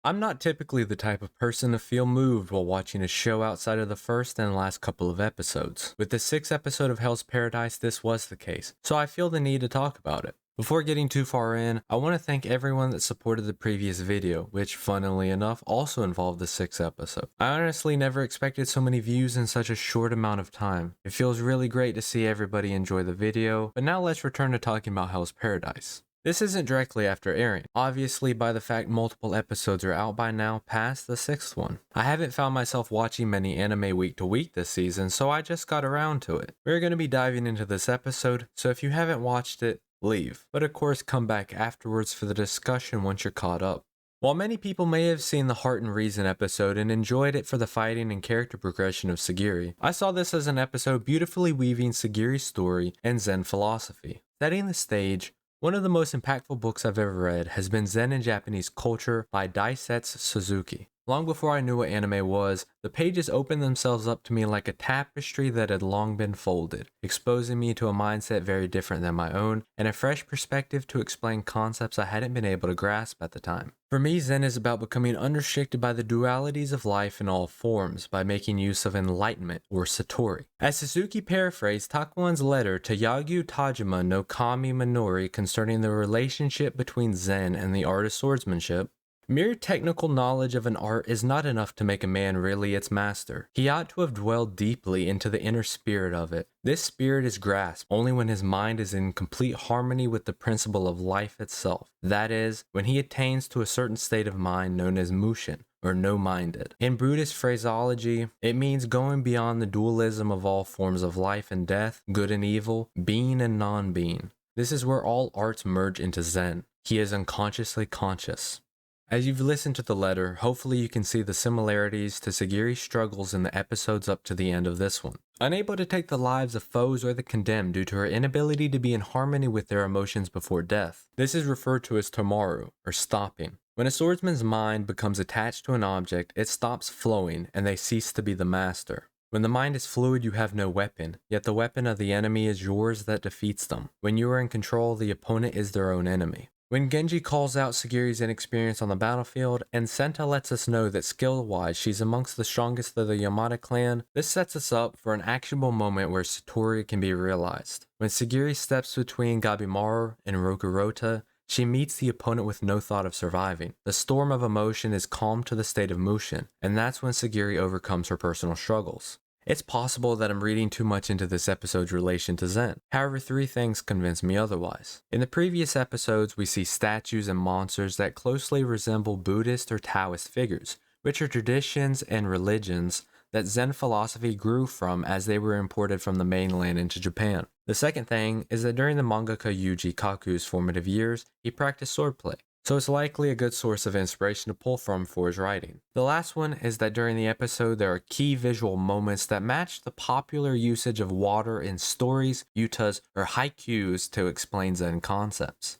I'm not typically the type of person to feel moved while watching a show outside of the first and last couple of episodes. With the sixth episode of Hell's Paradise, this was the case, so I feel the need to talk about it. Before getting too far in, I want to thank everyone that supported the previous video, which funnily enough also involved the sixth episode. I honestly never expected so many views in such a short amount of time. It feels really great to see everybody enjoy the video, but now let's return to talking about Hell's Paradise. This isn't directly after airing, obviously by the fact multiple episodes are out by now past the sixth one. I haven't found myself watching many anime week to week this season, so I just got around to it. We're going to be diving into this episode, so if you haven't watched it, leave. But of course come back afterwards for the discussion once you're caught up. While many people may have seen the Heart and Reason episode and enjoyed it for the fighting and character progression of Sagiri, I saw this as an episode beautifully weaving Sagiri's story and Zen philosophy. Setting the stage, one of the most impactful books I've ever read has been Zen and Japanese Culture by Daisetsu Suzuki. Long before I knew what anime was, the pages opened themselves up to me like a tapestry that had long been folded, exposing me to a mindset very different than my own, and a fresh perspective to explain concepts I hadn't been able to grasp at the time. For me, Zen is about becoming unrestricted by the dualities of life in all forms by making use of enlightenment or satori. As Suzuki paraphrased Takuan's letter to Yagyu Tajima no Kami Minori concerning the relationship between Zen and the art of swordsmanship, mere technical knowledge of an art is not enough to make a man really its master. He ought to have dwelled deeply into the inner spirit of it. This spirit is grasped only when his mind is in complete harmony with the principle of life itself. That is, when he attains to a certain state of mind known as mushin, or no-minded. In Buddhist phraseology, it means going beyond the dualism of all forms of life and death, good and evil, being and non-being. This is where all arts merge into Zen. He is unconsciously conscious. As you've listened to the letter, hopefully you can see the similarities to Sagiri's struggles in the episodes up to the end of this one. Unable to take the lives of foes or the condemned due to her inability to be in harmony with their emotions before death. This is referred to as tomaru, or stopping. When a swordsman's mind becomes attached to an object, it stops flowing and they cease to be the master. When the mind is fluid, you have no weapon, yet the weapon of the enemy is yours that defeats them. When you are in control, the opponent is their own enemy. When Genji calls out Sagiri's inexperience on the battlefield, and Senta lets us know that skill-wise she's amongst the strongest of the Yamada clan, this sets us up for an actionable moment where Satori can be realized. When Sagiri steps between Gabimaru and Rokurota, she meets the opponent with no thought of surviving. The storm of emotion is calmed to the state of mushin, and that's when Sagiri overcomes her personal struggles. It's possible that I'm reading too much into this episode's relation to Zen. However, three things convince me otherwise. In the previous episodes, we see statues and monsters that closely resemble Buddhist or Taoist figures, which are traditions and religions that Zen philosophy grew from as they were imported from the mainland into Japan. The second thing is that during the mangaka Yuji Kaku's formative years, he practiced swordplay, so it's likely a good source of inspiration to pull from for his writing. The last one is that during the episode there are key visual moments that match the popular usage of water in stories, yutas, or haikus to explain Zen concepts.